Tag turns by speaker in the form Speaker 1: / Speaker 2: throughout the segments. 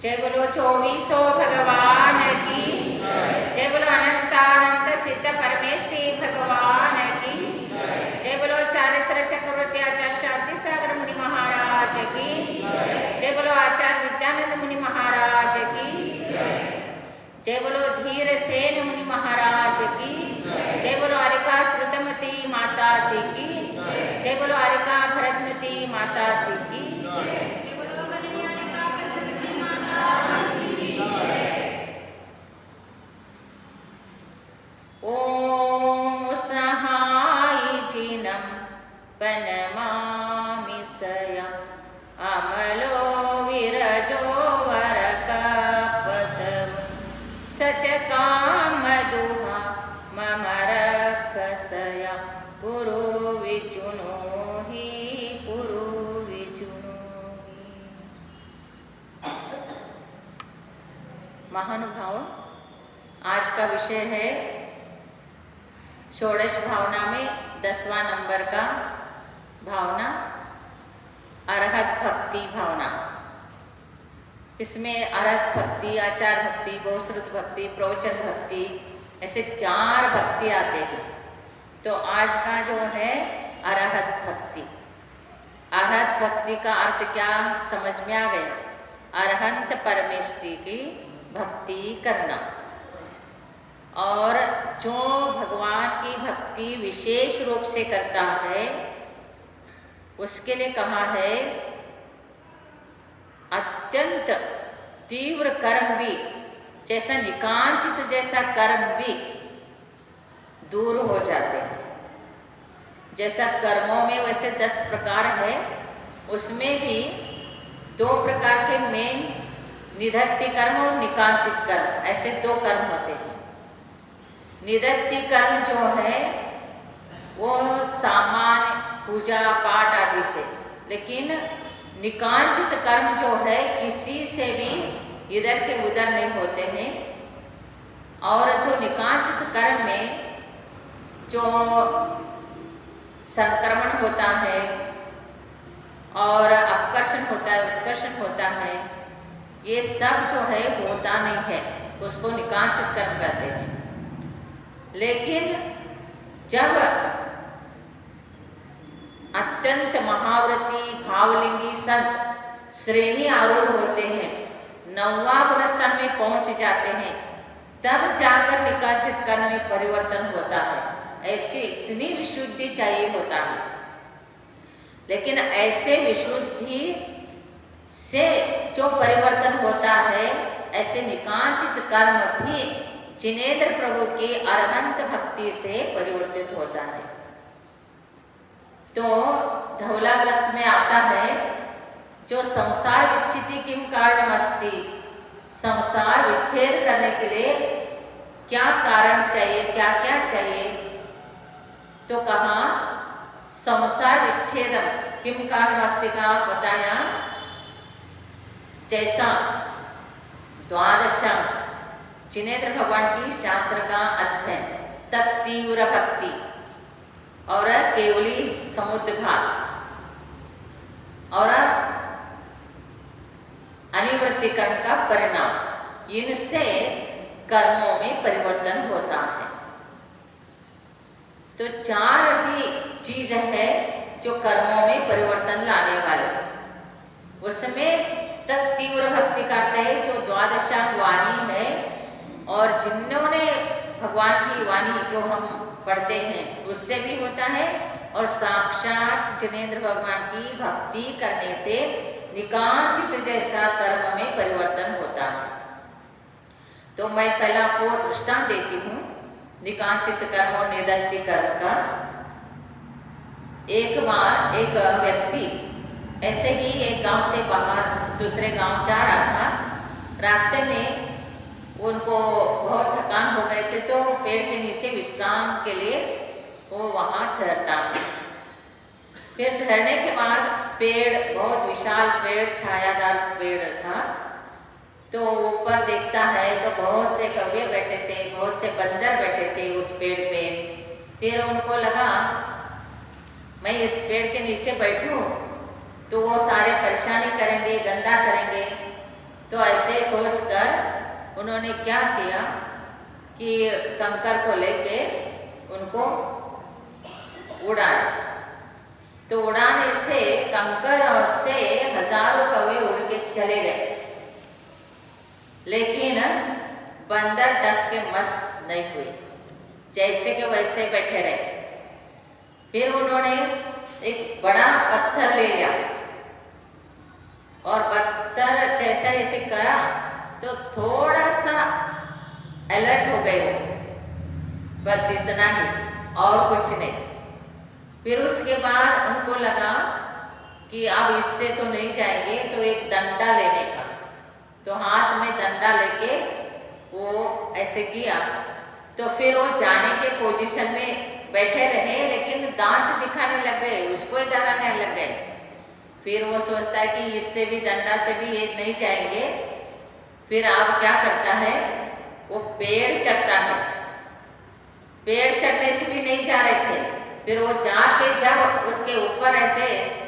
Speaker 1: जय बोलो चौबीसों भगवान की जय बोलो अनंतानंत सिद्ध परमेष्टि भगवान की जय बोलो चारित्र चक्रवर्ती आचार्य शांति सागर मुनि महाराज की जय बोलो आचार्य विद्यानंद मुनि महाराज की जय बोलो धीर सेन मुनि महाराज की जय बोलो अरिका श्रुतमती माता जी की जय बोलो अरिका भरतमती माता जी की ओम सहाय जिनम पनमामि सया अमलो विरजो वरकपदम सचकाम दुहा मम रक्षसया पुरो विचुनो हि पुरो विचुनो हि। महानुभाव, आज का विषय है षोडश भावना में 10वां नंबर का भावना अरहत भक्ति भावना। इसमें अरहत भक्ति, आचार भक्ति, बहुश्रुत भक्ति, प्रवचन भक्ति, ऐसे 4 भक्ति आते हैं। तो आज का जो है अरहत भक्ति। अरहत भक्ति का अर्थ क्या समझ में आ गया? अरहंत परमेष्टि की भक्ति करना। और जो भगवान की भक्ति विशेष रूप से करता है उसके लिए कहा है अत्यंत तीव्र कर्म भी, जैसा निकांचित जैसा कर्म भी दूर हो जाते हैं। जैसा कर्मों में वैसे 10 प्रकार है, उसमें भी 2 प्रकार के मेन, निधत्ति कर्म और निकांचित कर्म, ऐसे 2 कर्म होते हैं। निधत्ति कर्म जो है वो सामान्य पूजा पाठ आदि से, लेकिन निकांचित कर्म जो है किसी से भी इधर के उधर नहीं होते हैं। और जो निकांचित कर्म में जो संक्रमण होता है और अपकर्षण होता है, उत्कर्षण होता है, ये सब जो है होता नहीं है, उसको निकांचित कर्म कहते हैं। लेकिन जब अत्यंत महाव्रती भावलिंगी संत श्रेणी आरूढ़ होते हैं, 9वां गुणस्थान में पहुंच जाते हैं, तब जाकर निकांचित कर्म में परिवर्तन होता है। ऐसी इतनी विशुद्धि चाहिए होता है। लेकिन ऐसे विशुद्धि से जो परिवर्तन होता है, ऐसे निकांचित कर्म भी जिनेन्द्र प्रभु की अरहंत भक्ति से परिवर्तित होता है। तो धौला ग्रंथ में आता है जो संसार विच्छिति किम कारणमस्ति, संसार विच्छेद करने के लिए क्या कारण चाहिए, क्या क्या चाहिए। तो कहा संसार विच्छेदम किम कारणमस्ति का बताया, जैसा द्वादशम जिनेन्द्र भगवान की शास्त्र का अध्ययन, तत्तीव्र भक्ति और केवली समुद्घात और अनिवृत्ति कर्म का परिणाम, इनसे कर्मों में परिवर्तन होता है। तो 4 ही चीज है जो कर्मों में परिवर्तन लाने वाले। उसमें तत्तीव्र भक्ति करते हैं जो द्वादशांग वाणी है, और जिन्होंने भगवान की वाणी जो हम पढ़ते हैं उससे भी होता है, और साक्षात जिनेन्द्र भगवान की भक्ति करने से निकांचित जैसा कर्म में परिवर्तन होता है। तो मैं पहला आपको दृष्टांत देती हूँ निकांचित कर्म और निधत्ति कर्म का। एक बार एक व्यक्ति ऐसे ही एक गांव से बाहर दूसरे गांव जा रहा था। रास्ते में उनको बहुत थकान हो गए थे, तो पेड़ के नीचे विश्राम के लिए वो वहाँ ठहरता है। फिर ठहरने के बाद पेड़, बहुत विशाल पेड़, छायादार पेड़ था, तो ऊपर देखता है तो बहुत से कौवे बैठे थे, बहुत से बंदर बैठे थे उस पेड़ पे। फिर उनको लगा मैं इस पेड़ के नीचे बैठूं तो वो सारे परेशानी करेंगे, गंदा करेंगे, तो ऐसे सोचकर उन्होंने क्या किया कि कंकर को लेके उनको उड़ाया। तो उड़ाने से कंकर से हजारों कौवे उड़ के चले गए, लेकिन बंदर डस के मस्त नहीं हुए, जैसे के वैसे बैठे रहे। फिर उन्होंने एक बड़ा पत्थर ले लिया और पत्थर जैसा ऐसे करा तो थोड़ा सा अलर्ट हो गए वो, बस इतना ही और कुछ नहीं। फिर उसके बाद उनको लगा कि अब इससे तो नहीं जाएंगे, तो एक डंडा लेने का। तो हाथ में डंडा लेके वो ऐसे किया, तो फिर वो जाने के पोजीशन में बैठे रहे, लेकिन दांत दिखाने लग गए, उसको ही डराने लग गए। फिर वो सोचता है कि इससे भी डंडा से भी ये नहीं जाएंगे। फिर अब क्या करता है, वो पेड़ चढ़ता है। पेड़ चढ़ने से भी नहीं जा रहे थे, फिर वो जाके जब उसके ऊपर ऐसे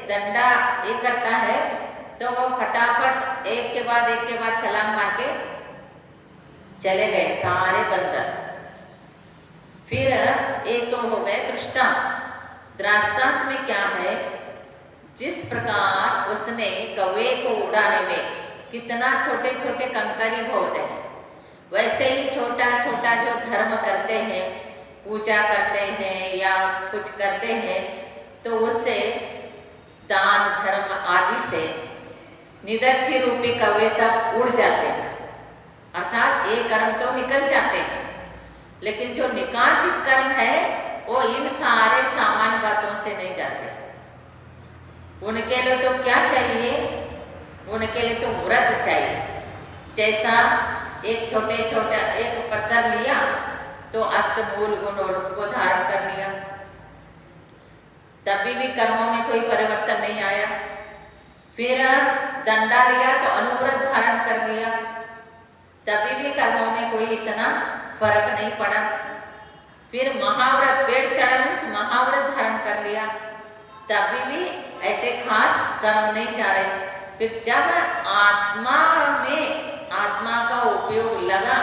Speaker 1: डंडा ये करता है तो वो फटाफट एक के बाद छलांग मार के चले गए सारे बंदर। फिर एक तो हो गए दृष्टांत। दृष्टांत में क्या है, जिस प्रकार उसने कौवे को उड़ाने में कितना छोटे छोटे कंकर ही होते हैं, वैसे ही छोटा छोटा जो धर्म करते हैं, पूजा करते हैं या कुछ करते हैं, तो उससे दान धर्म आदि से निदत्ति रूपी कौवे सब उड़ जाते हैं, अर्थात ये कर्म तो निकल जाते हैं। लेकिन जो निकांचित कर्म है वो इन सारे सामान्य बातों से नहीं जाते। उनके लिए तो क्या चाहिए, उनके लिए तो व्रत चाहिए। जैसा एक छोटे छोटे एक पत्थर लिया तो अष्टमूल गुण को धारण कर लिया, तभी भी कर्मों में कोई परिवर्तन नहीं आया। फिर दंडा लिया तो अनुव्रत धारण कर लिया, तभी भी कर्मों में कोई इतना फर्क नहीं पड़ा। फिर महाव्रत, पेड़ चढ़ने से महाव्रत धारण कर लिया, तभी भी ऐसे खास कर्म नहीं जा रहे। फिर जब आत्मा में आत्मा का उपयोग लगा,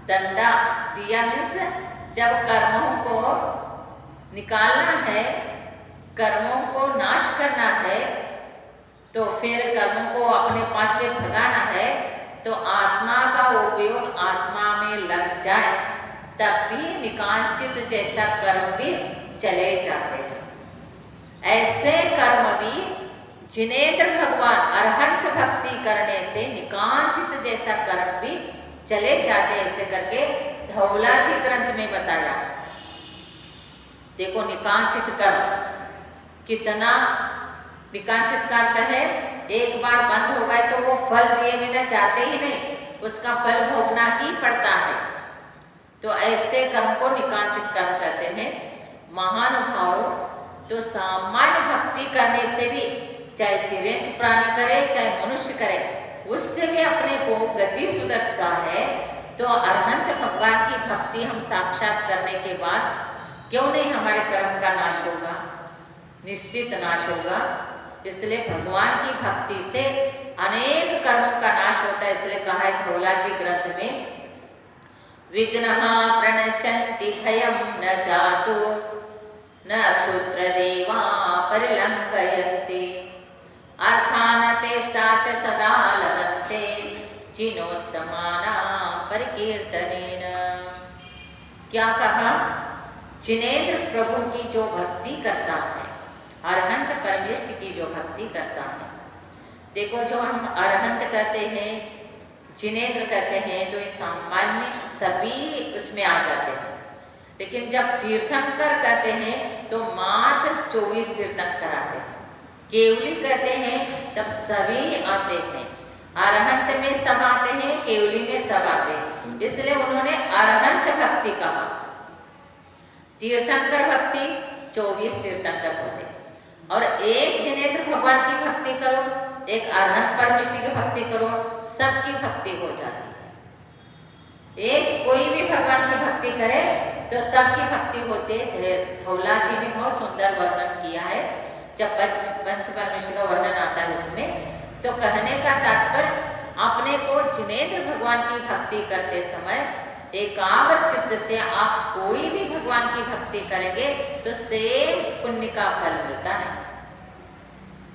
Speaker 1: दंडा दिया मीन्स जब कर्मों को निकालना है, कर्मों को नाश करना है, तो फिर कर्मों को अपने पास से भगाना है, तो आत्मा का उपयोग आत्मा में लग जाए, तब भी निकांचित जैसा कर्म भी चले जाते हैं। ऐसे कर्म भी जिनेंद्र भगवान अरहंत भक्ति करने से निकांचित जैसा कर्म भी चले जाते, ऐसे करके धौला जी ग्रंथ में बताया। देखो निकांचित कर्म कितना निकांचित करता है, एक बार बंद हो गए तो वो फल दिए बिना जाते ही नहीं, उसका फल भोगना ही पड़ता है। तो ऐसे कर्म को निकांचित कर्म कहते हैं। महानुभाव तो सामान्य भक्ति करने से भी, चाहे तिर्यंच प्राणी करे चाहे मनुष्य करे, उससे भी अपने को गति सुधरता है। तो अरहंत भगवान की भक्ति हम साक्षात करने के बाद क्यों नहीं हमारे कर्म का नाश होगा, निश्चित नाश होगा। इसलिए भगवान की भक्ति से अनेक कर्मों का नाश होता है। इसलिए कहा है धौला जी ग्रंथ में, विघ्नः प्रणश्यन्ति भयं न जातु न क्षुद्र देवा परिलंघयन्ति अर्थान तेष्टास्य सदा लभन्ते जिनोत्तमाना परिकीर्तनेन। क्या कहा, जिनेंद्र प्रभु की जो भक्ति करता है, अरहंत परमेष्ठ की जो भक्ति करता है। देखो जो हम अरहंत कहते हैं, जिनेंद्र कहते हैं, तो ये सामान्य सभी उसमें आ जाते हैं। लेकिन जब तीर्थंकर कहते हैं तो मात्र 24 तीर्थंकर आते हैं। केवली कहते हैं तब सभी आते हैं। अरहंत में सब आते हैं, केवली में सब आते हैं, इसलिए उन्होंने अरहंत भक्ति कहा। तीर्थंकर भक्ति 24 तीर्थंकर होते हैं। और एक जिनेंद्र भगवान की भक्ति करो, एक अरहंत परमेष्ठी की भक्ति करो, सबकी भक्ति हो जाती है। एक कोई भी भगवान की भक्ति करे तो सबकी भक्ति होती है। धौला जी ने बहुत सुंदर वर्णन किया है। जब पंच परमेष्ठी का वर्णन आता है उसमें, तो कहने का तात्पर्य अपने को जिनेंद्र भगवान की भक्ति करते समय एकाग्र चित्त से आप कोई भी भगवान की भक्ति करेंगे तो सेम पुण्य का फल मिलता है।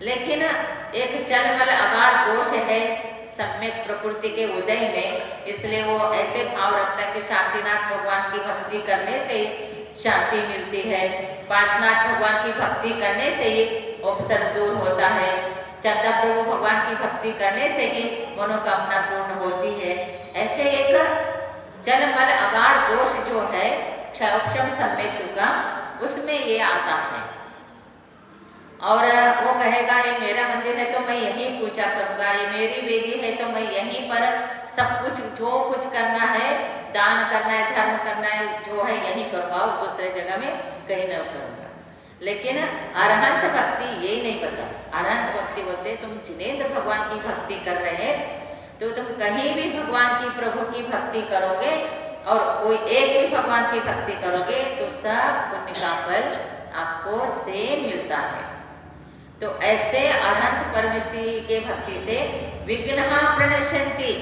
Speaker 1: लेकिन एक चलमल अगाध दोष है सम्यक प्रकृति के उदय में, इसलिए वो ऐसे भाव रखता है कि शांतिनाथ भगवान की भक्ति करने से ही शांति मिलती है, पार्श्वनाथ भगवान की भक्ति करने से ही उपसर्ग दूर होता है, चंदा प्रभु भगवान की भक्ति करने से ही मनोकामना पूर्ण होती है। ऐसे एक चलमल अगाध दोष जो है क्षम सम्यक का, उसमें ये आता है। और वो कहेगा ये मेरा मंदिर है तो मैं यहीं पूजा करूंगा, ये मेरी वेदी है तो मैं यहीं पर सब कुछ जो कुछ करना है, दान करना है, धर्म करना है, जो है यहीं करूंगा और दूसरे जगह में कहीं न करूंगा। लेकिन अरहंत भक्ति ये नहीं पता। अरहंत भक्ति बोलते तुम जिनेंद्र भगवान की भक्ति कर रहे हैं तो तुम कहीं भी भगवान की प्रभु की भक्ति करोगे और कोई एक भी भगवान की भक्ति करोगे तो सब पुण्य का फल आपको सेम मिलता है। तो ऐसे अरहंत परमिष्टि के भक्ति से विघ्नः प्रणश्यन्ति,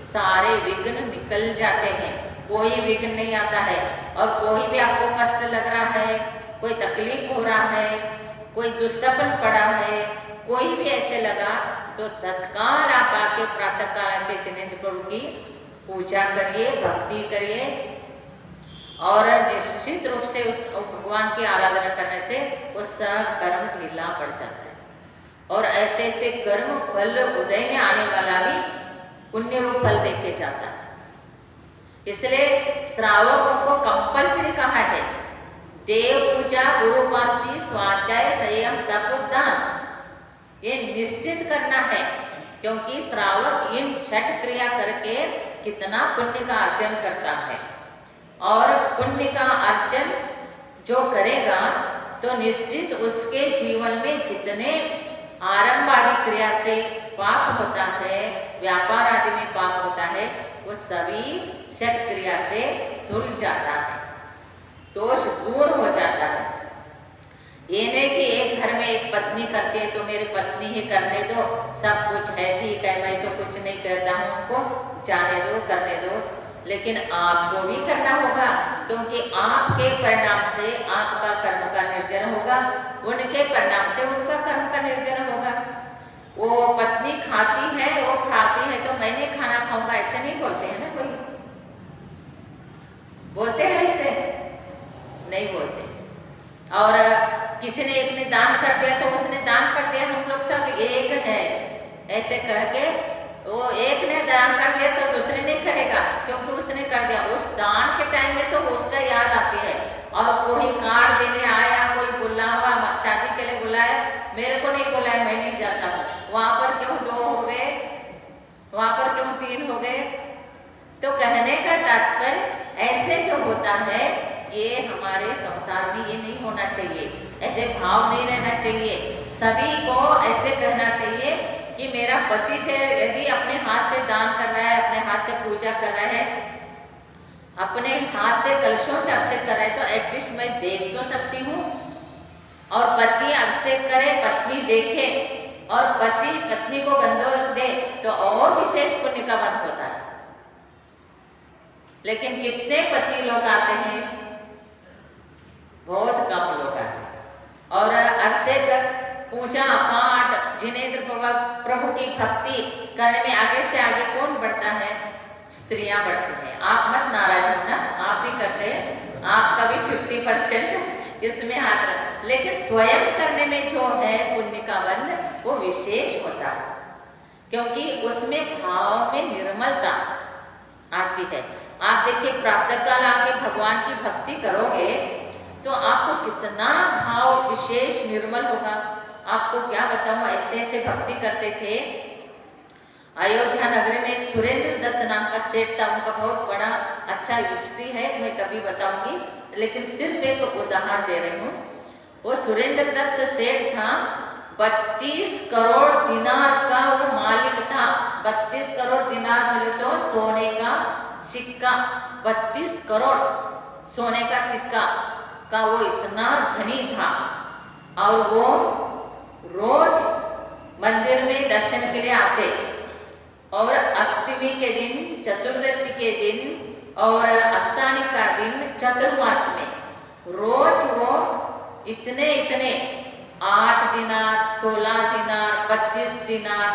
Speaker 1: सारे विघ्न निकल जाते हैं, कोई विघ्न नहीं आता है। और कोई भी आपको कष्ट लग रहा है, कोई तकलीफ हो रहा है, कोई दुस्सपन पड़ा है, कोई भी ऐसे लगा तो तत्काल आप आके प्रातः काल आके जिनेंद्र प्रभु की पूजा करिए, भक्ति करिए और निश्चित रूप से उस भगवान की आराधना करने से वो सब कर्म ढीला पड़ जाता है। और ऐसे ऐसे कर्म फल उदय में आने वाला भी पुण्य रूप फल दे के जाता है। इसलिए श्रावकों को कंपल्सरी कहा है देव पूजा, गुरु उपासना, स्वाध्याय, संयम, तप, दान, ये निश्चित करना है, क्योंकि श्रावक इन 6 क्रिया करके कितना पुण्य का अर्जन करता है। और पुण्य का अर्जन जो करेगा तो निश्चित उसके जीवन में जितने आरंभ आदि क्रिया से पाप होता है, व्यापार आदि में पाप होता है, वो सभी 6 क्रिया से धुल जाता है, दोष दूर हो जाता है। ये नहीं कि एक घर में एक पत्नी करती है तो मेरी पत्नी ही करने दो, सब कुछ है ठीक है, मैं तो कुछ नहीं करता हूँ, उनको जाने दो, करने दो। लेकिन आपको भी करना होगा, क्योंकि आपके परिणाम से आपका कर्म का निर्जन होगा, उनके परिणाम से उनका कर्म का निर्जन होगा। वो पत्नी खाती है, वो खाती है तो मैं नहीं खाना खाऊंगा, ऐसे नहीं बोलते हैं ना, कोई बोलते हैं ऐसे? नहीं बोलते। और किसी ने एक ने दान कर दिया तो उसने दान कर दिया, हम लोग सब एक है ऐसे कह के, वो एक ने दान कर दिया तो दूसरे नहीं करेगा, क्योंकि उसने कर दिया। उस दान के टाइम में तो उसका याद आती है। और कोई कार्ड देने आया, कोई बुलावा, शादी के लिए बुलाया, मेरे को नहीं बुलाया, मैं नहीं जाता हूँ, वहाँ पर क्यों 2 हो गए, वहाँ पर क्यों 3 हो गए। तो कहने का तात्पर्य ऐसे जो होता है ये हमारे संसार में ये नहीं होना चाहिए, ऐसे भाव नहीं रहना चाहिए। सभी को ऐसे कहना चाहिए कि मेरा पति यदि अपने हाथ से दान कर रहा है, अपने हाथ से पूजा कर रहा है, अपने हाथ से कलशों से अभिषेक कर रहा है, तो एटलीस्ट मैं देख तो सकती हूँ। और पति अभिषेक करे, पत्नी देखे और पति पत्नी को गंधोदक दे तो और विशेष पुण्य का बंध होता है। लेकिन कितने पति लोग आते हैं, बहुत कम लोग आते हैं। और अभिषेक, पूजा पाठ, जिनेंद्र प्रभु की भक्ति करने में आगे से आगे कौन बढ़ता है? स्त्रियां बढ़ती हैं। आप मत नाराज होना, आप भी करते हैं, आपका भी 50% इसमें हाथ रख, लेकिन स्वयं करने में जो है पुण्य का बंध वो विशेष होता है, क्योंकि उसमें भाव में निर्मलता आती है। आप देखिए प्रातः काल आके भगवान की भक्ति करोगे तो आपको कितना भाव विशेष निर्मल होगा। आपको क्या बताऊं, ऐसे ऐसे भक्ति करते थे। अयोध्या नगरी में एक सुरेंद्र दत्त नाम का सेठ था, उनका बहुत बड़ा अच्छा हिस्ट्री है, मैं कभी बताऊंगी, लेकिन सिर्फ एक उदाहरण दे रही हूँ। वो सुरेंद्र दत्त सेठ था, 32 करोड़ दिनार का वो मालिक था। 32 करोड़ दिनार बोले तो सोने का सिक्का, 32 करोड़ सोने का सिक्का का वो इतना धनी था। और वो रोज मंदिर में दर्शन के लिए आते और अष्टमी के दिन, चतुर्दशी के दिन और अष्टानी का दिन चतुर्मास में रोज वो इतने 8 दिनार, 16 दिनार, 32 दिनार,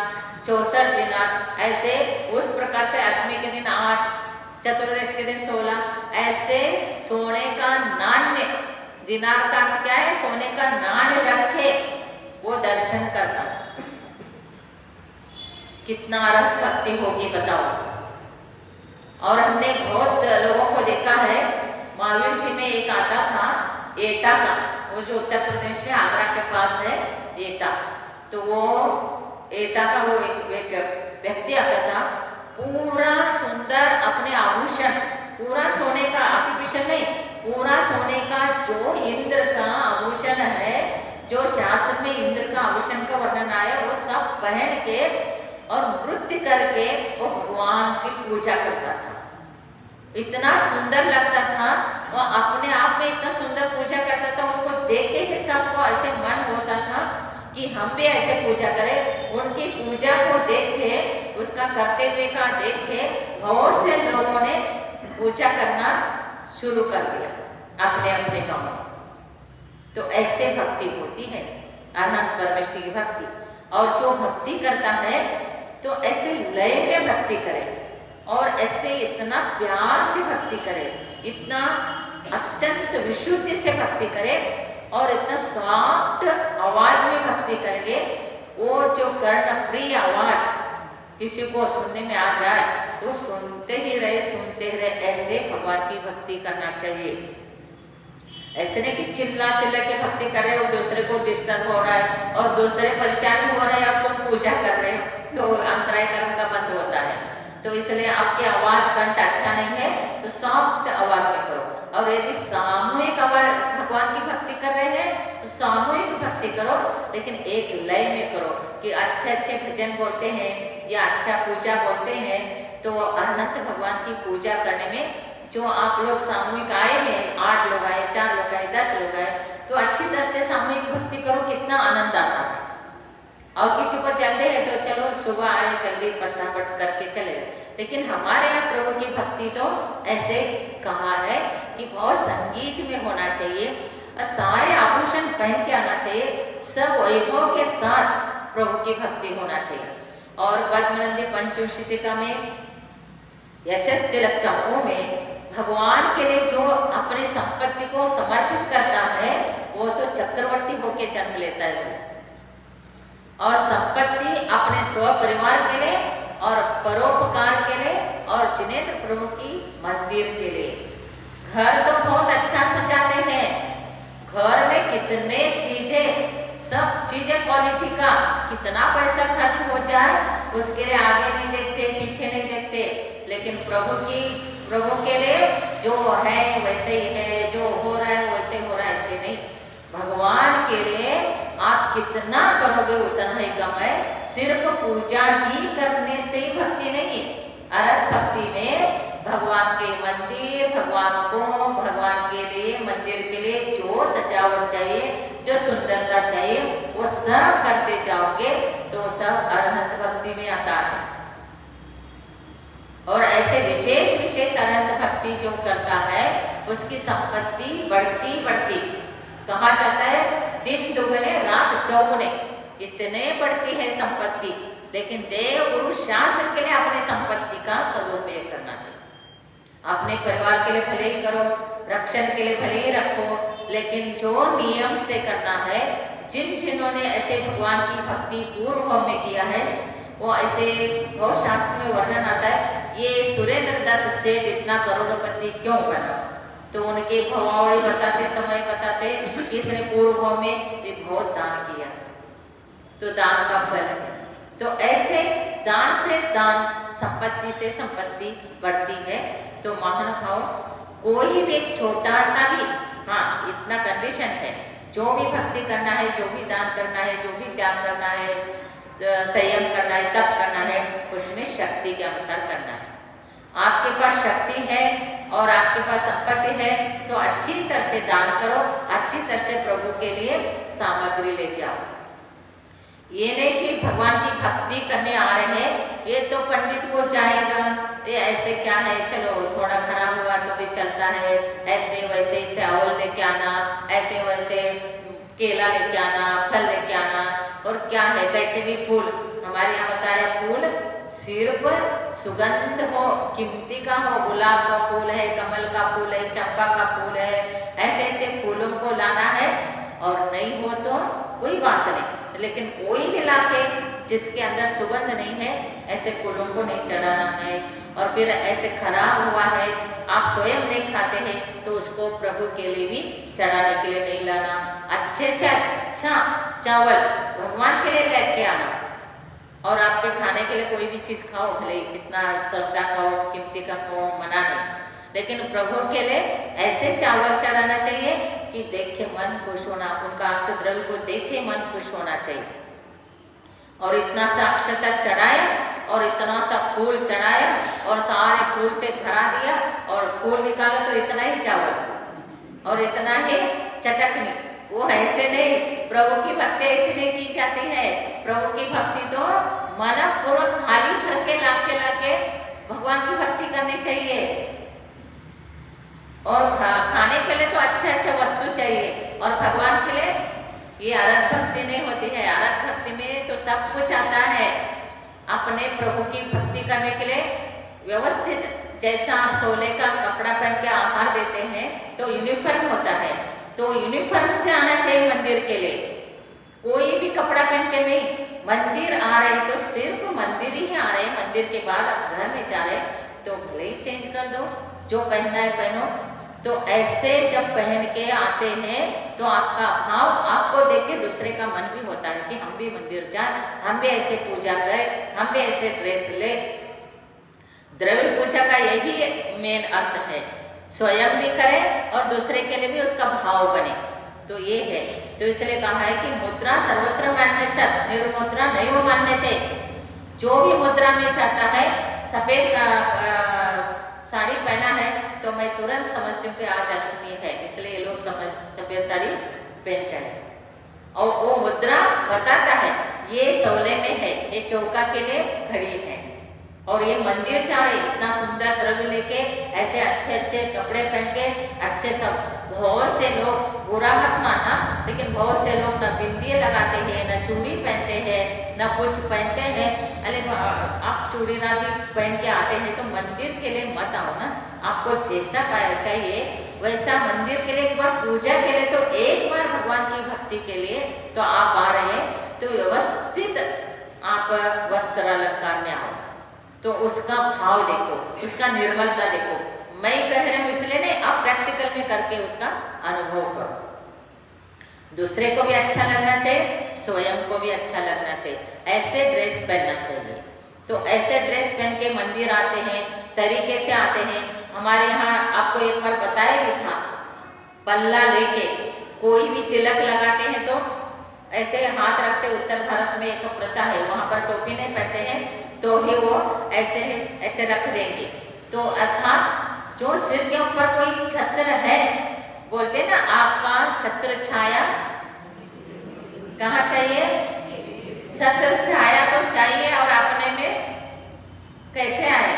Speaker 1: 64 दिनार, ऐसे उस प्रकार से अष्टमी के दिन 8, चतुर्दशी के दिन 16, ऐसे सोने का नाण्य, दिनार का अर्थ क्या है? सोने का नाण्य रखे वो दर्शन करता था। कितना अर्थ भक्ति होगी बताओ। और हमने बहुत लोगों को देखा है, महावीर जी में एक आता था एटा का, वो जो उत्तर प्रदेश में आगरा के पास है एटा, तो वो एटा का वो एक व्यक्ति आता था, पूरा सुंदर अपने आभूषण, पूरा सोने का, आर्टिफिशियल नहीं, पूरा सोने का जो इंद्र का आभूषण है, जो शास्त्र में इंद्र का आभूषण का वर्णन आया, वो सब पहन के और नृत्य करके वो भगवान की पूजा करता था। इतना सुंदर लगता था, वो अपने आप में इतना सुंदर पूजा करता था, उसको देख के ही सबको ऐसे मन होता था कि हम भी ऐसे पूजा करें। उनकी पूजा को देख के, उसका करते हुए का देख के बहुत से लोगों ने पूजा करना शुरू कर दिया अपने अपने गाँव में। तो ऐसे भक्ति होती है, अनंत परमेश्वर की भक्ति। और जो भक्ति करता है तो ऐसे लय में भक्ति करे और ऐसे इतना प्यार से भक्ति करे, इतना अत्यंत विशुद्धि से भक्ति करे और इतना सॉफ्ट आवाज में भक्ति करेंगे, वो जो कर्ण प्रिय आवाज किसी को सुनने में आ जाए तो सुनते ही रहे, सुनते ही रहे। ऐसे भगवान की भक्ति करना चाहिए। ऐसे नहीं कि चिल्ला के भक्ति कर रहे हो, दूसरे को डिस्टर्ब हो रहा है और दूसरे परेशानी हो रहे हैं, अब तुम पूजा कर रहे हो तो अंतराय कर्म का बंद होता है। तो इसलिए आपकी आवाज कंठ अच्छा नहीं है तो सॉफ्ट आवाज में करो। और यदि सामूहिक आवाज भगवान की भक्ति कर रहे हैं तो सामूहिक भक्ति करो, लेकिन एक लय में करो कि अच्छे भजन बोलते हैं या अच्छा पूजा बोलते हैं, तो अनंत भगवान की पूजा करने में जो आप लोग सामूहिक आए हैं, 8 लोग आए, 4 लोग आए, 10 लोग आए, तो अच्छी तरह से सामूहिक भक्ति करो, कितना आनंद आता है। और किसी को जल्दी है तो चलो सुबह आए जल्दी फटाफट करके चले गए, लेकिन हमारे यहाँ प्रभु की भक्ति तो ऐसे कहा है कि बहुत संगीत में होना चाहिए और सारे आभूषण पहन के आना चाहिए, सब वैभव के साथ प्रभु की भक्ति होना चाहिए। और पद्मनंदी पंचोषितिका में यशस तिलक चंपू में भगवान के लिए जो अपनी संपत्ति को समर्पित करता है वो तो चक्रवर्ती होके जन्म लेता है। और संपत्ति अपने स्व परिवार के लिए और परोपकार के लिए और जिनेंद्र प्रभु की मंदिर के लिए। घर तो बहुत अच्छा सजाते हैं, घर में कितने चीजें, सब चीजें क्वालिटी का, कितना पैसा खर्च हो जाए उसके लिए आगे नहीं देखते, पीछे नहीं देखते, लेकिन प्रभु के लिए जो है वैसे ही है, जो हो रहा है वैसे हो रहा है, ऐसे नहीं। भगवान के लिए आप कितना करोगे उतना ही कम है। सिर्फ पूजा ही करने से ही भक्ति नहीं है। अरहत भक्ति में भगवान के मंदिर, भगवान को, भगवान के लिए, मंदिर के लिए जो सजावट चाहिए, जो सुंदरता चाहिए, वो सब करते जाओगे तो सब अरहत भक्ति में आता है। और ऐसे विशेष विशेष अरहत भक्ति जो करता है उसकी संपत्ति बढ़ती बढ़ती, कहा जाता है दिन दुगने रात चौगुने, इतने बढ़ती है संपत्ति। लेकिन देव गुरु शास्त्र के लिए अपनी संपत्ति का सदुपयोग करना चाहिए। अपने परिवार के लिए भले ही करो, रक्षण के लिए भले ही रखो, लेकिन जो नियम से करना है, जिन्होंने ऐसे भगवान की भक्ति पूर्व भाव में किया है, वो ऐसे बहुत शास्त्र में वर्णन आता है, ये सुरेंद्र दत्त सेठ इतना करोड़पति क्यों बना, तो उनके भवावड़ी बताते समय बताते इसने पूर्व भाव में भी बहुत दान किया, तो दान का फल है। तो ऐसे दान से दान, संपत्ति से संपत्ति बढ़ती है। तो महानुभाव कोई भी एक छोटा सा भी, हाँ इतना कंडीशन है, जो भी भक्ति करना है, जो भी दान करना है, जो भी त्याग करना है, संयम करना है, तप करना है, उसमें शक्ति के अनुसार करना है। आपके पास शक्ति है और आपके पास संपत्ति है तो अच्छी तरह से दान करो, अच्छी तरह से प्रभु के लिए सामग्री लेके आओ। ये नहीं कि भगवान की भक्ति करने आ रहे हैं, ये तो पंडित को जाएगा, ये ऐसे क्या है, चलो थोड़ा खराब हुआ तो भी चलता है, ऐसे वैसे चावल लेके आना, ऐसे वैसे केला लेके आना, फल लेके आना, और क्या है कैसे भी फूल, हमारे यहाँ बताया फूल सिर्फ सुगंध हो, कीमती का हो, गुलाब का फूल है, कमल का फूल है, चंपा का फूल है, ऐसे ऐसे फूलों को लाना है। और नहीं हो तो कोई बात नहीं, लेकिन कोई भी लाके जिसके अंदर सुगंध नहीं है ऐसे फूलों को नहीं चढ़ाना है। और फिर ऐसे खराब हुआ है, आप स्वयं नहीं खाते हैं तो उसको प्रभु के लिए भी चढ़ाने के लिए नहीं लाना। अच्छे से अच्छा चावल भगवान के लिए लेके आना, और आपके खाने के लिए कोई भी चीज़ खाओ, भले कितना सस्ता खाओ, कीमती का खाओ, मना नहीं, लेकिन प्रभु के लिए ऐसे चावल चढ़ाना चाहिए कि देख के मन खुश होना, उनका अष्ट द्रव्य को देख के मन खुश होना चाहिए। और इतना सा अक्षता चढ़ाया और इतना सा फूल चढ़ाया और सारे फूल से भरा दिया और फूल निकाला तो इतना ही चावल और इतना ही चटकनी। वो ऐसे नहीं, प्रभु की भक्ति ऐसे नहीं की जाती है। प्रभु की भक्ति तो मनपूर्वक थाली भर के लाके भगवान की भक्ति करनी चाहिए। और खाने के लिए तो अच्छा वस्तु चाहिए, और भगवान के लिए ये आराध भक्ति नहीं होती है। आराध भक्ति में तो सब कुछ आता है। अपने प्रभु की भक्ति करने के लिए व्यवस्थित, जैसा आप सोले का कपड़ा पहन के आहार देते हैं तो यूनिफॉर्म होता है, तो यूनिफॉर्म से आना चाहिए मंदिर के लिए। कोई भी कपड़ा पहन के नहीं, मंदिर आ रहे तो सिर्फ मंदिर ही आ रहे, मंदिर के बाद आप घर में जा रहे तो भले ही चेंज कर दो, जो पहनना है पहनो। तो ऐसे जब पहन के आते हैं तो आपका भाव, आपको देख के दूसरे का मन भी होता है कि हम भी मंदिर जाए, हम भी ऐसे पूजा करें, हम भी ऐसे ड्रेस ले। द्रव्य पूजा का यही मेन अर्थ है, स्वयं भी करें और दूसरे के लिए भी उसका भाव बने। तो ये है, तो इसलिए कहा है कि मुद्रा सर्वत्र मान्य सत, निर्मुद्रा नहीं वो मान्य थे। जो भी मुद्रा में चाहता है, सफेद का साड़ी पहना है तो मैं तुरंत समझती हूँ कि आज अष्टमी है, इसलिए लोग सफेद साड़ी पहनते हैं। और वो मुद्रा बताता है ये सौले में है, ये चौका के लिए खड़ी है। और ये मंदिर जा रहे, इतना सुंदर द्रव्य लेके, ऐसे अच्छे कपड़े पहन के, अच्छे सब। बहुत से लोग, बुरा मत मानना, लेकिन बहुत से लोग न बिंदी लगाते हैं, न चूड़ी पहनते हैं, न कुछ पहनते हैं। अरे आप चूड़ीदार भी पहन के आते हैं तो मंदिर के लिए मत आओ ना। आपको जैसा चाहिए वैसा मंदिर के लिए, एक बार पूजा के लिए, तो एक बार भगवान की भक्ति के लिए तो आप आ रहे हैं तो व्यवस्थित आप वस्त्र अलंकार में आओ, तो उसका भाव देखो, उसका निर्मलता देखो। मैं कह रही हूँ इसलिए नहीं, आप प्रैक्टिकल में करके उसका अनुभव करो। दूसरे को भी अच्छा लगना चाहिए, स्वयं को भी अच्छा लगना चाहिए। ऐसे ड्रेस पहनना चाहिए। तो ऐसे ड्रेस पहन के मंदिर आते हैं, तरीके से आते हैं। हमारे यहाँ आपको एक बार बताया भी था, पल्ला लेके कोई भी तिलक लगाते हैं तो ऐसे हाथ रखते। उत्तर भारत में एक प्रथा है, वहाँ पर टोपी नहीं पहनते हैं तो भी वो ऐसे रख देंगे। तो अर्थात जो सिर के ऊपर कोई छत्र है, बोलते ना आपका छत्र छाया कहाँ चाहिए, छत्र छाया तो चाहिए। और अपने में कैसे आए,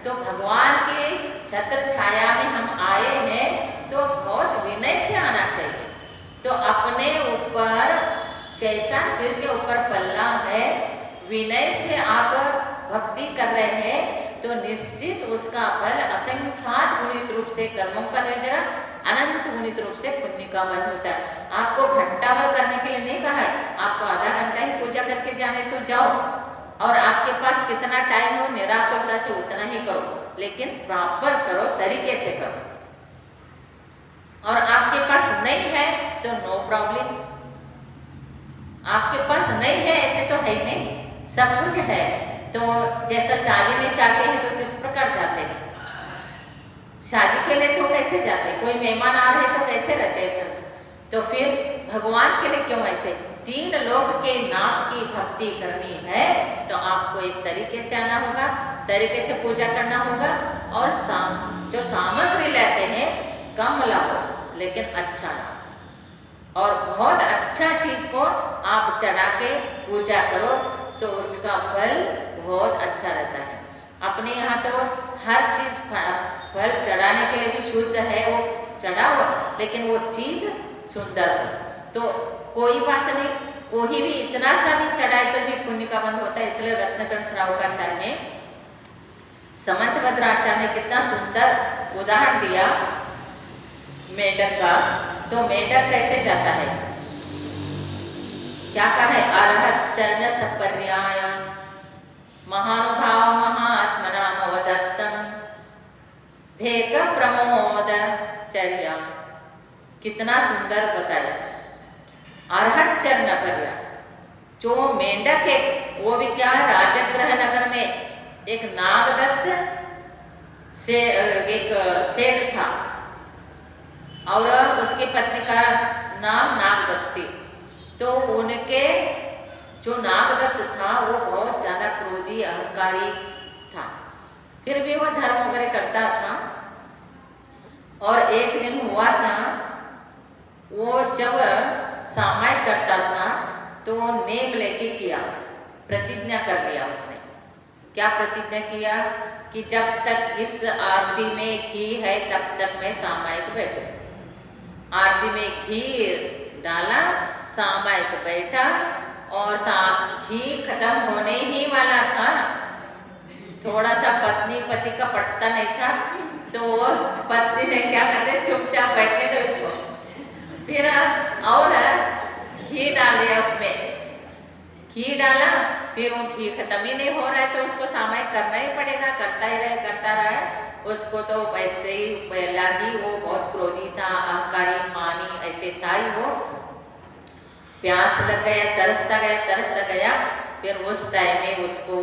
Speaker 1: तो भगवान के छत्र छाया में हम आए हैं तो बहुत विनय से आना चाहिए। तो अपने ऊपर जैसा सिर के ऊपर पल्ला है, विनय से आप भक्ति कर रहे हैं तो निश्चित उसका फल असंख्यात गुणित रूप से कर्मों का निर्जरा, अनंत गुणित रूप से पुण्य का फल होता है। आपको घंटा भर करने के लिए नहीं कहा है, आपको आधा घंटा ही पूजा करके जाने तो जाओ, और आपके पास कितना टाइम हो निराकुलता से उतना ही करो, लेकिन प्रॉपर करो, तरीके से करो। और आपके पास नहीं है तो नो प्रॉब्लम, आपके पास नहीं है ऐसे तो है ही नहीं, सब कुछ है। तो जैसा शादी में जाते हैं तो किस प्रकार जाते हैं, शादी के लिए तो कैसे जाते हैं, कोई मेहमान आ रहे तो कैसे रहते हैं। तो फिर भगवान के लिए क्यों ऐसे, तीन लोक के नाथ की भक्ति करनी है तो आपको एक तरीके से आना होगा, तरीके से पूजा करना होगा। और जो सामग्री लेते हैं कम लाओ लेकिन अच्छा लाओ। और बहुत अच्छा चीज़ को आप चढ़ा के पूजा करो तो उसका फल बहुत अच्छा रहता है। अपने यहाँ तो हर चीज़ फल चढ़ाने के लिए भी शुद्ध है, वो चढ़ाओ, लेकिन वो चीज़ सुंदर हो तो कोई बात नहीं, कोई भी इतना सा भी चढ़ाए तो भी पुण्य का बंध होता है। इसलिए रत्नकण श्रावकाचार्य ने, समंत भद्राचार्य ने कितना सुंदर उदाहरण दिया मेढक का। तो मेढक कैसे जाता है, क्या कहा है, अरहत चरण सपर्याय महानुभाव महात्मना नवदत्तम भेक प्रमोद चर्या। कितना सुंदर बताया, अरहत चरण पर्या। जो मेंढक है वो भी क्या, राजगृह नगर में एक नागदत्त से एक सेठ था और उसकी पत्नी का नाम नागदत्ती। तो उनके जो नागदत्त था वो बहुत ज़्यादा क्रोधी अहंकारी था, फिर भी वो धर्म वगैरह करता था। और एक दिन हुआ था, वो जब सामायिक करता था तो नेम लेके किया, प्रतिज्ञा कर लिया उसने। क्या प्रतिज्ञा किया कि जब तक इस आरती में घी है तब तक मैं सामायिक बैठूं। आरती में घी डाला, सामायिक बैठा और घी खत्म होने ही वाला था। थोड़ा सा पत्नी पति का पटता नहीं था तो पत्नी ने क्या करते, चुपचाप बैठने दो इसको, फिर और घी डाल दिया उसमें, घी डाला, फिर वो घी खत्म ही नहीं हो रहा है तो उसको सामायिक करना ही पड़ेगा, करता ही रहे करता रहा। उसको तो वैसे ही पहला ही वो बहुत क्रोधी था, अहंकारी मानी ऐसे था ही वो। प्यास लग गया, तरसता गया, फिर उस टाइम में उसको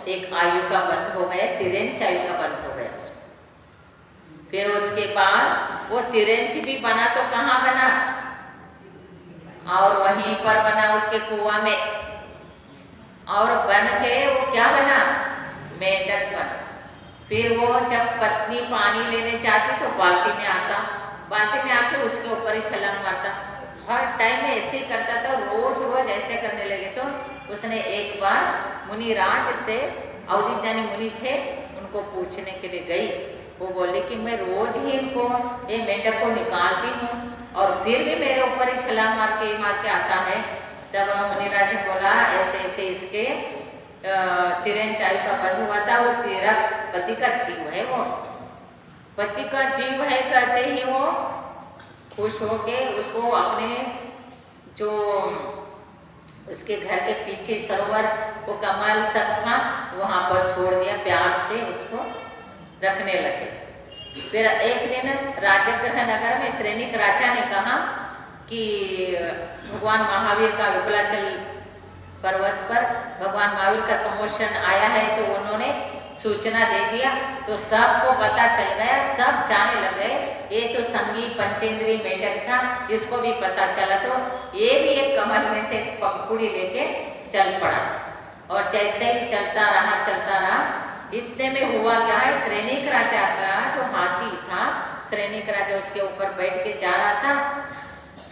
Speaker 1: एक आयु का बंध हो गया, तिरेंच आयु का बंध हो गया उसको। फिर उसके बाद वो तिरेंच भी बना तो कहाँ बना, और वहीं पर बना उसके कुआं में, और बन के वो क्या बना, मेंढक बना। फिर वो जब पत्नी पानी लेने जाती तो बाल्टी में आता, बाल्टी में आके उसके ऊपर ही छलांग मारता। हर टाइम में ऐसे ही करता था, रोज रोज ऐसे करने लगे। तो उसने एक बार मुनिराज से, अवधि ज्ञानी मुनि थे, उनको पूछने के लिए गई। वो बोले कि मैं रोज ही इनको ये मेंढक को निकालती हूँ और फिर भी मेरे ऊपर ही छलांग मार के आता है। तब मुनिराज ने बोला ऐसे ऐसे इसके तिरेंच आयु का बंध हुआ था, वो तेरा पति का जीव है, वो पति का जीव है कहते ही वो खुश हो के उसको अपने जो उसके घर के पीछे सरोवर वो कमल सब था वहाँ पर छोड़ दिया, प्यार से उसको रखने लगे। फिर एक दिन राजगृह नगर में श्रेनिक राजा ने कहा कि भगवान महावीर का विपलाचल पर्वत पर भगवान महावीर का सम्मोहन आया है। तो उन्होंने सूचना दे दिया तो सबको पता चल गया, सब जाने लगे ये तो संगी पंचेंद्री मेंढक था, इसको भी पता चला। तो ये भी एक कमल में से पंखुड़ी लेके चल पड़ा और जैसे ही चलता रहा, इतने में हुआ क्या है, श्रेनिक राजा का जो हाथी था, श्रेनिक राजा उसके ऊपर बैठ के जा रहा था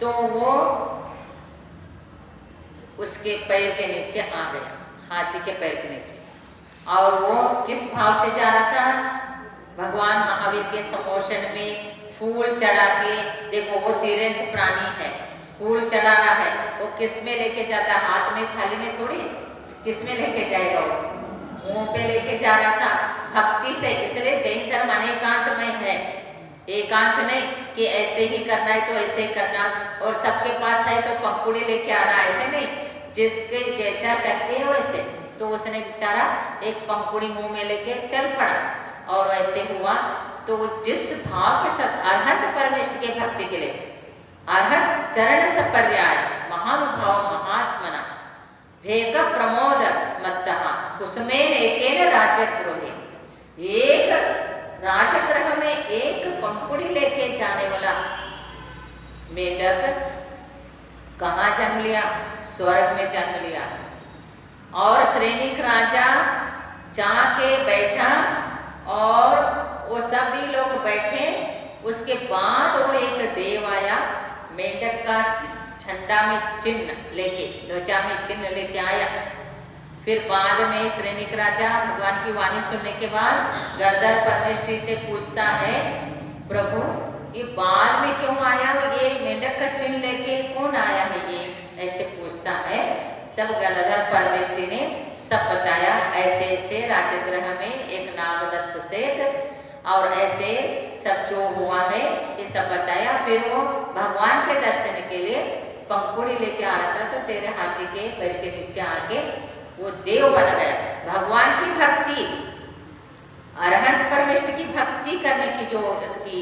Speaker 1: तो वो उसके पैर के नीचे आ गया, हाथी के पैर के नीचे। और वो किस भाव से जा रहा था, भगवान महावीर के सम्मोहन में फूल चढ़ा के, देखो वो तिरेंच प्राणी है, फूल चढ़ा रहा है, वो किस में लेके जाता, हाथ में थाली में थोड़ी, किस में लेके जाएगा, वो मुंह पे लेके जा रहा था भक्ति से। इसलिए जैन धर्म अनेकांत में है, एकांत नहीं कि ऐसे ही करना है तो ऐसे ही करना, और सबके पास है तो पंखुड़ी लेके आना, ऐसे नहीं, जिसके जैसा शक्ति है वैसे। तो उसने बेचारा एक पंखुड़ी मुंह में लेके चल पड़ा और ऐसे हुआ। तो जिस भाव के साथ अरहत परमेष्ठ के भक्ति के लिए, अरहत चरण सपर्याय महानुभाव महात्मना भेक प्रमोद मत्तः कुसुमेन एकेन राजगृहे, एक राजगृह में एक पंखुड़ी लेके जाने वाला मेंढक कहाँ जन्म लिया, स्वर्ग में जन्म लिया। और श्रेनिक राजा जाके बैठा और वो सभी लोग बैठे, उसके बाद वो एक देव आया, मेंढक का झंडा में चिन्ह लेके, ध्वजा में चिन्ह लेके आया। फिर बाद में श्रेणिक राजा भगवान की वाणी सुनने के बाद गणधर परमेष्ठी से पूछता है, प्रभु ये बाद में क्यों आया, ये मेंढक का चिन्ह लेके कौन आया है, ये ऐसे पूछता है। तब गणधर परमेष्ठी ने सब बताया, ऐसे ऐसे राजगृह में एक नागदत्त सेठ और ऐसे सब जो हुआ है ये सब बताया। फिर वो भगवान के दर्शन के लिए पंखुड़ी लेके आ रहा था, तो तेरे हाथी के पैर के नीचे आके वो देव बन गया। भगवान की भक्ति, अरहंत परमेष्ठी की भक्ति करने की जो उसकी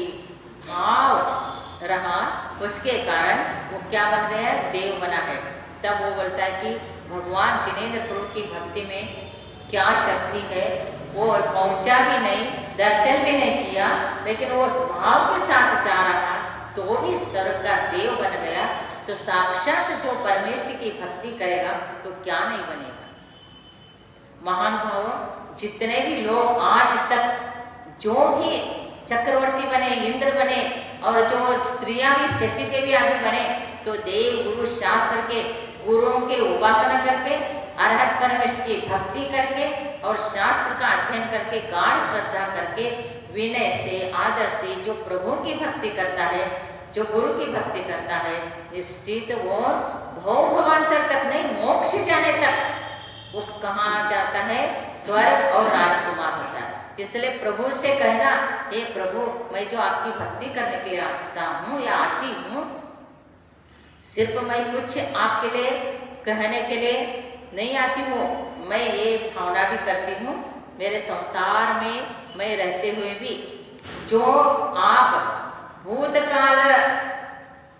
Speaker 1: भाव रहा, उसके कारण वो क्या बन गया, देव बना है। तब वो बोलता है कि भगवान जिनेंद्र प्रभु की भक्ति में क्या शक्ति है, वो पहुंचा भी नहीं, दर्शन भी नहीं किया, लेकिन वो उस भाव के साथ जा रहा तो वो भी स्वर्ग का देव बन गया। तो साक्षात जो परमेष्ठी की भक्ति करेगा तो क्या नहीं बनेगा। महानुभाव, जितने भी लोग आज तक जो भी चक्रवर्ती बने, इंद्र बने और जो स्त्रियां भी सची देवी आदि बने, तो देव गुरु शास्त्र के गुरुओं के उपासना करके, अरहत परमेष्ठी की भक्ति करके और शास्त्र का अध्ययन करके, गाढ़ श्रद्धा करके, विनय से, आदर से जो प्रभु की भक्ति करता है, जो गुरु की भक्ति करता है, निश्चित वो भव भवांतर तक नहीं, मोक्ष जाने तक वो कहाँ जाता है, स्वर्ग और राजकुमार होता है। इसलिए प्रभु से कहना, हे प्रभु मैं जो आपकी भक्ति करने के लिए आता हूँ या आती हूँ, सिर्फ मैं कुछ आपके लिए कहने के लिए नहीं आती हूँ, मैं ये भावना भी करती हूँ मेरे संसार में मैं रहते हुए भी जो आप भूतकाल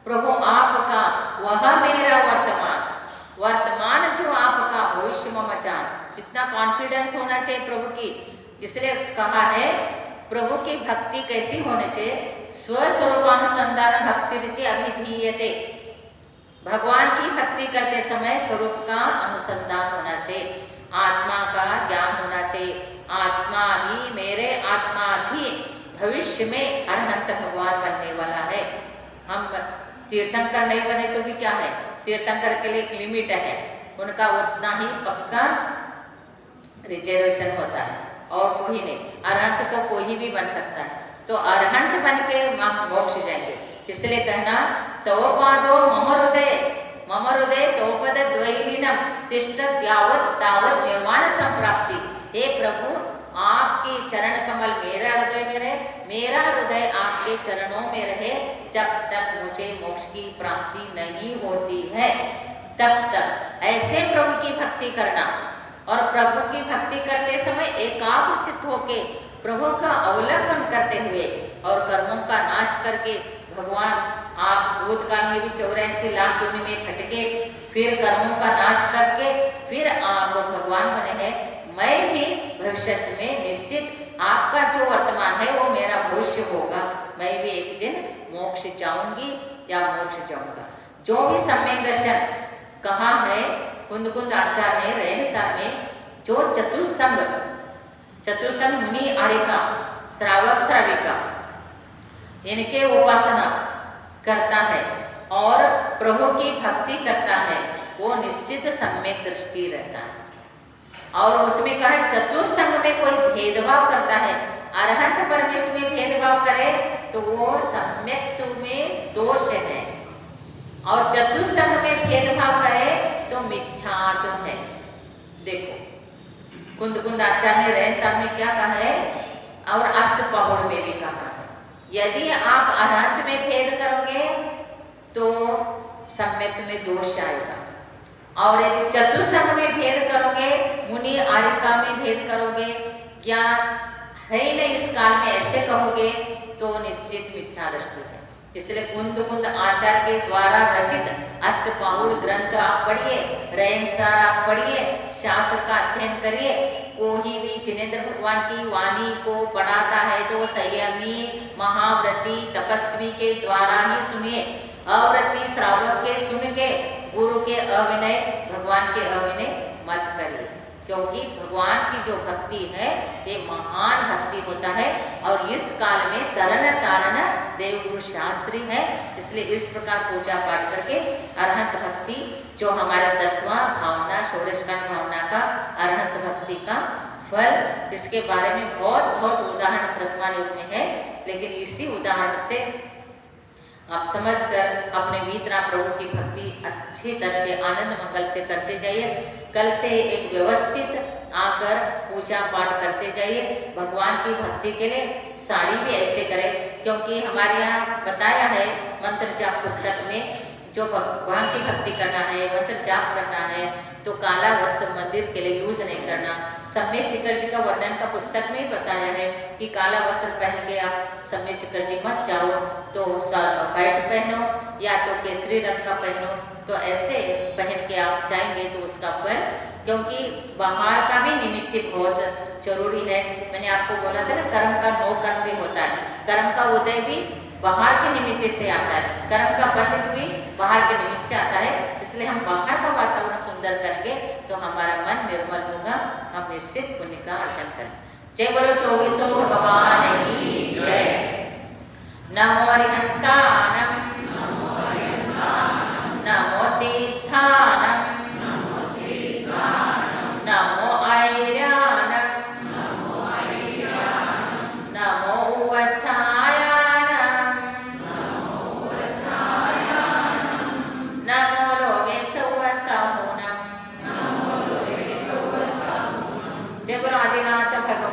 Speaker 1: प्रभु आपका, वह मेरा वर्तमान जो आपका, भविष्य मम जान। इतना कॉन्फिडेंस होना चाहिए प्रभु की। इसलिए कहा है प्रभु की भक्ति कैसी होनी चाहिए, स्वस्वरूपानुसंधान भक्ति रीति अभिधीयते। भगवान की भक्ति करते समय स्वरूप का अनुसंधान होना चाहिए, आत्मा का ज्ञान होना चाहिए। आत्मा भी, मेरे आत्मा भी भविष्य में अरहंत भगवान बनने वाला है। हम तीर्थंकर नहीं बने तो भी क्या है, तीर्थंकर के लिए एक लिमिट है, उनका उतना ही पक्का रिजर्वेशन होता है और कोई नहीं। अरहंत तो कोई भी बन सकता है, तो अरहंत बन के हम मोक्ष जाएंगे। इसलिए कहना, तव पादो मम हृदय तोपद द्वैलीनम तिष्ठ यावत् तावत् निर्वाण संप्राप्ति। हे प्रभु आपके चरण कमल मेरा हृदय में रहे, मेरा हृदय आपके चरणों में रहे, जब तक मुझे मोक्ष की प्राप्ति नहीं होती है तब तक। ऐसे प्रभु की भक्ति करना और प्रभु की भक्ति करते समय एकाग्रचित्त होके प्रभु का अवलोकन करते हुए और कर्मों का नाश करके, भगवान आप भूतकाल में भी 84 लाख योनि में फटके, फिर कर्मों का नाश करके फिर आप भगवान बने हैं। मैं भी भविष्य में निश्चित आपका जो वर्तमान है वो मेरा भविष्य होगा, मैं भी एक दिन मोक्ष जाऊंगी या मोक्ष जाऊंगा। जो भी सम्यक दर्शन कहा है कुंद कुंद आचार्य ने रेणसार में, जो चतुस्संग मुनि आरिका श्रावक श्राविका इनके उपासना करता है और प्रभु की भक्ति करता है, वो निश्चित सम्यक दृष्टि रहता है। और उसमें कहा चतुस्संग में कोई भेदभाव करता है, अरहंत परमेष्ठ में भेदभाव करे तो वो सम्यक में दोष है, और चतुस्संग में भेदभाव करे तो मिथ्या तो है। देखो कुंद कुंद आचार्य ने रहस्य में क्या कहा है और अष्टपहुड़ में भी कहा है, यदि आप अरहंत में भेद करोगे तो सम्यक में दोष आएगा, और यदि चतुस्संग में भेद करोगे, मुनि आरिका में भेद करोगे, ज्ञान है ही नहीं इस काल में ऐसे कहोगे तो निश्चित मिथ्या दृष्टि है। इसलिए कुंद कुंद आचार्य के द्वारा रचित अष्टपहुड़ ग्रंथ आप पढ़िए, रहनसार आप पढ़िए, शास्त्र का अध्ययन करिए। कोई भी जिनेंद्र भगवान की वाणी को पढ़ाता है तो संयमी महाव्रती तपस्वी के द्वारा ही सुनिए। अव्रती श्रावक के सुन के गुरु के अविनय, भगवान के अविनय मत करिए। क्योंकि भगवान की जो भक्ति है ये महान भक्ति होता है और इस काल में तरन तारण देवगुरु शास्त्री है। इसलिए इस प्रकार पूजा पाठ करके अरहंत भक्ति जो हमारा 10वां भावना षोडशकांड भावना का अरहंत भक्ति का फल, इसके बारे में बहुत उदाहरण प्रथमा योग में है, लेकिन इसी उदाहरण से आप समझकर अपने वीतराम प्रभु की भक्ति अच्छी तरह से आनंद मंगल से करते जाइए। कल से एक व्यवस्थित आकर पूजा पाठ करते जाइए। भगवान की भक्ति के लिए साड़ी भी ऐसे करें, क्योंकि हमारे यहाँ बताया है मंत्र जाप पुस्तक में जो भगवान की भक्ति करना है, मंत्र जाप करना है तो काला वस्त्र मंदिर के लिए यूज नहीं करना। सम्य शिखर जी का वर्णन का पुस्तक में बताया है कि काला वस्त्र पहन के आप सम्य शिखर जी मत जाओ, तो व्हाइट पहनो या तो केसरी रंग का पहनो, तो ऐसे पहन के आप जाएंगे तो उसका फल, क्योंकि बाहर का भी निमित्त बहुत जरूरी है। मैंने आपको बोला था ना, कर्म का 9 कर्म भी होता है। कर्म का उदय भी बाहर के निमित्त से आता है, कर्म का बंध भी बाहर के निमित्त से आता है। इसलिए हम बाहर का वातावरण सुंदर करेंगे तो हमारा मन निर्मल होगा, हम निश्चित पुण्य का अर्जन करें। जय बोलो 24 भगवान की जय। नमो अरिहंतानम नमो सिद्धानम नमो ऐर्यानम नमो वच्छायानम नमो लोकेशवसाहुनम। जय बोलो आदिनाथ भगवान